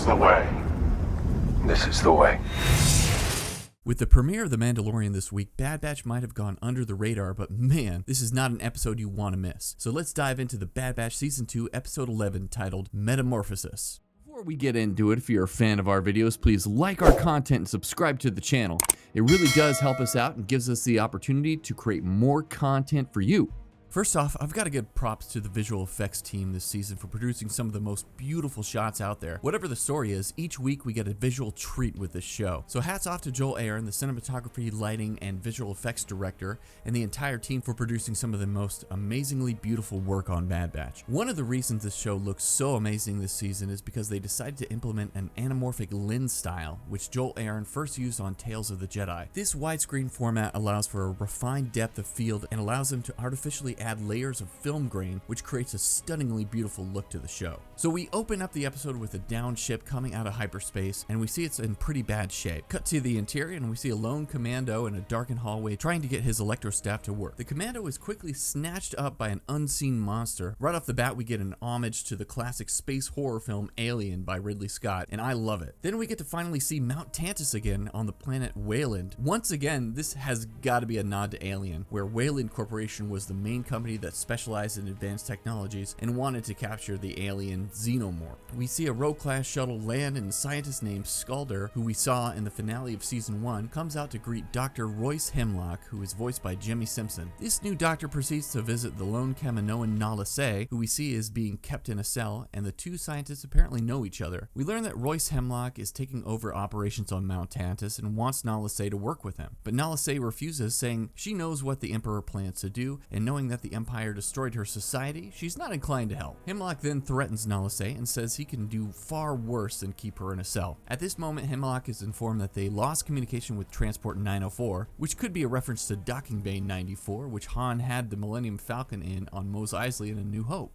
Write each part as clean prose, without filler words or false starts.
is the way. This is the way. With the premiere of The Mandalorian this week, Bad Batch might have gone under the radar, but man, this is not an episode you want to miss. So let's dive into the Bad Batch Season 2, Episode 11, titled Metamorphosis. Before we get into it, if you're a fan of our videos, please like our content and subscribe to the channel. It really does help us out and gives us the opportunity to create more content for you. First off, I've got to give props to the visual effects team this season for producing some of the most beautiful shots out there. Whatever the story is, each week we get a visual treat with this show. So hats off to Joel Aaron, the cinematography, lighting, and visual effects director, and the entire team for producing some of the most amazingly beautiful work on Bad Batch. One of the reasons this show looks so amazing this season is because they decided to implement an anamorphic lens style, which Joel Aaron first used on Tales of the Jedi. This widescreen format allows for a refined depth of field and allows them to artificially add layers of film grain, which creates a stunningly beautiful look to the show. So we open up the episode with a downed ship coming out of hyperspace, and we see it's in pretty bad shape. Cut to the interior, and we see a lone commando in a darkened hallway trying to get his electrostaff to work. The commando is quickly snatched up by an unseen monster. Right off the bat, we get an homage to the classic space horror film Alien by Ridley Scott, and I love it. Then we get to finally see Mount Tantus again on the planet Wayland. Once again, this has got to be a nod to Alien, where Wayland Corporation was the main company that specialized in advanced technologies and wanted to capture the alien xenomorph. We see a Rogue-class shuttle land, and a scientist named Skalder, who we saw in the finale of Season 1, comes out to greet Dr. Royce Hemlock, who is voiced by Jimmy Simpson. This new doctor proceeds to visit the lone Kaminoan Nala Se, who we see is being kept in a cell, and the two scientists apparently know each other. We learn that Royce Hemlock is taking over operations on Mount Tantus and wants Nala Se to work with him. But Nala Se refuses, saying she knows what the Emperor plans to do, and knowing that the Empire destroyed her society, she's not inclined to help. Hemlock then threatens Nala Se and says he can do far worse than keep her in a cell. At this moment, Hemlock is informed that they lost communication with Transport 904, which could be a reference to Docking Bay 94, which Han had the Millennium Falcon in on Mos Eisley in A New Hope.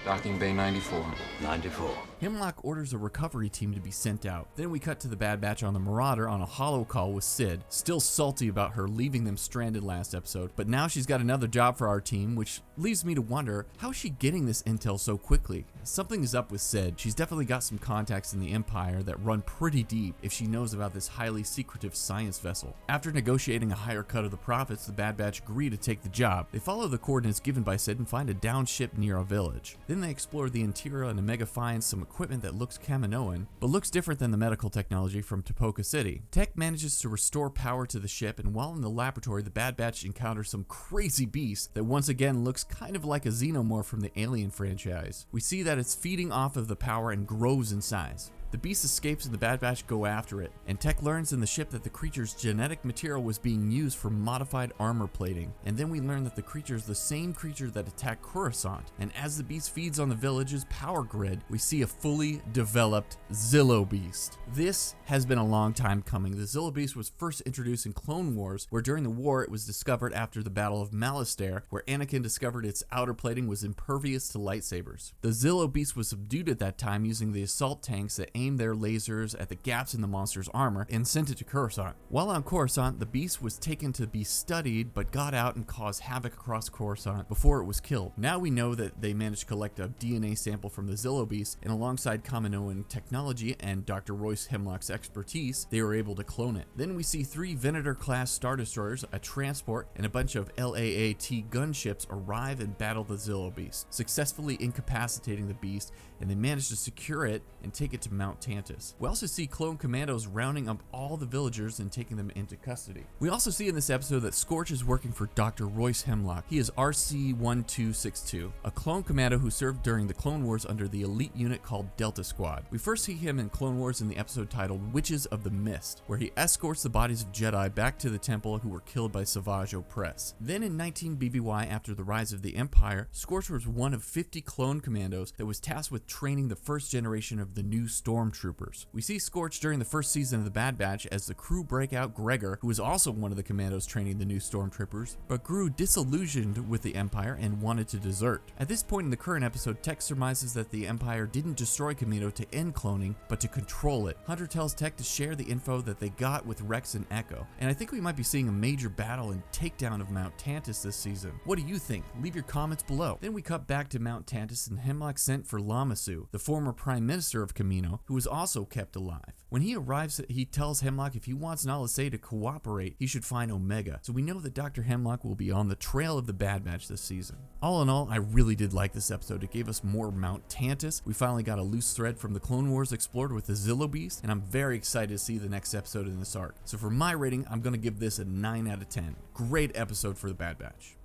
Docking Bay 94. 94. Hemlock orders a recovery team to be sent out. Then we cut to the Bad Batch on the Marauder on a holo call with Sid, still salty about her leaving them stranded last episode, but now she's got another job for our team, which leaves me to wonder, how is she getting this intel so quickly? Something is up with Sid. She's definitely got some contacts in the Empire that run pretty deep if she knows about this highly secretive science vessel. After negotiating a higher cut of the profits, the Bad Batch agree to take the job. They follow the coordinates given by Sid and find a downed ship near a village. Then they explore the interior, and Omega finds some equipment that looks Kaminoan, but looks different than the medical technology from Topoka City. Tech manages to restore power to the ship, and while in the laboratory, the Bad Batch encounters some crazy beast that once again looks kind of like a xenomorph from the Alien franchise. We see that it's feeding off of the power and grows in size. The beast escapes and the Bad Batch go after it, and Tech learns in the ship that the creature's genetic material was being used for modified armor plating, and then we learn that the creature is the same creature that attacked Coruscant, and as the beast feeds on the village's power grid, we see a fully developed Zillo Beast. This has been a long time coming. The Zillo Beast was first introduced in Clone Wars, where during the war it was discovered after the Battle of Malastare, where Anakin discovered its outer plating was impervious to lightsabers. The Zillo Beast was subdued at that time using the assault tanks that aimed their lasers at the gaps in the monster's armor and sent it to Coruscant. While on Coruscant, the beast was taken to be studied but got out and caused havoc across Coruscant before it was killed. Now we know that they managed to collect a DNA sample from the Zillo Beast, and alongside Kaminoan technology and Dr. Royce Hemlock's expertise, they were able to clone it. Then we see 3 Venator-class Star Destroyers, a transport, and a bunch of LAAT gunships arrive and battle the Zillo Beast, successfully incapacitating the beast, and they manage to secure it and take it to Mount Tantus. We also see clone commandos rounding up all the villagers and taking them into custody. We also see in this episode that Scorch is working for Dr. Royce Hemlock. He is RC-1262, a clone commando who served during the Clone Wars under the elite unit called Delta Squad. We first see him in Clone Wars in the episode titled Witches of the Mist, where he escorts the bodies of Jedi back to the temple who were killed by Savage Opress. Then in 19 BBY, after the rise of the Empire, Scorch was one of 50 clone commandos that was tasked with training the first generation of the new stormtroopers. We see Scorch during the first season of the Bad Batch as the crew break out Gregor, who was also one of the commandos training the new stormtroopers, but grew disillusioned with the Empire and wanted to desert. At this point in the current episode, Tech surmises that the Empire didn't destroy Kamino to end cloning, but to control it. Hunter tells Tech to share the info that they got with Rex and Echo, and I think we might be seeing a major battle and takedown of Mount Tantus this season. What do you think? Leave your comments below. Then we cut back to Mount Tantus, and Hemlock sent for Lamasu, the former Prime Minister of Kamino, who was also kept alive. When he arrives, he tells Hemlock if he wants Nala Se to cooperate, he should find Omega. So we know that Dr. Hemlock will be on the trail of the Bad Batch this season. All in all, I really did like this episode. It gave us more Mount Tantus. We finally got a loose thread from the Clone Wars explored with the Zillo Beast, and I'm very excited to see the next episode in this arc. So for my rating, I'm going to give this a 9 out of 10. Great episode for the Bad Batch.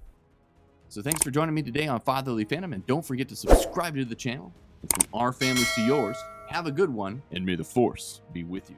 So thanks for joining me today on Fatherly Fandom, and don't forget to subscribe to the channel. And from our families to yours, have a good one, and may the Force be with you.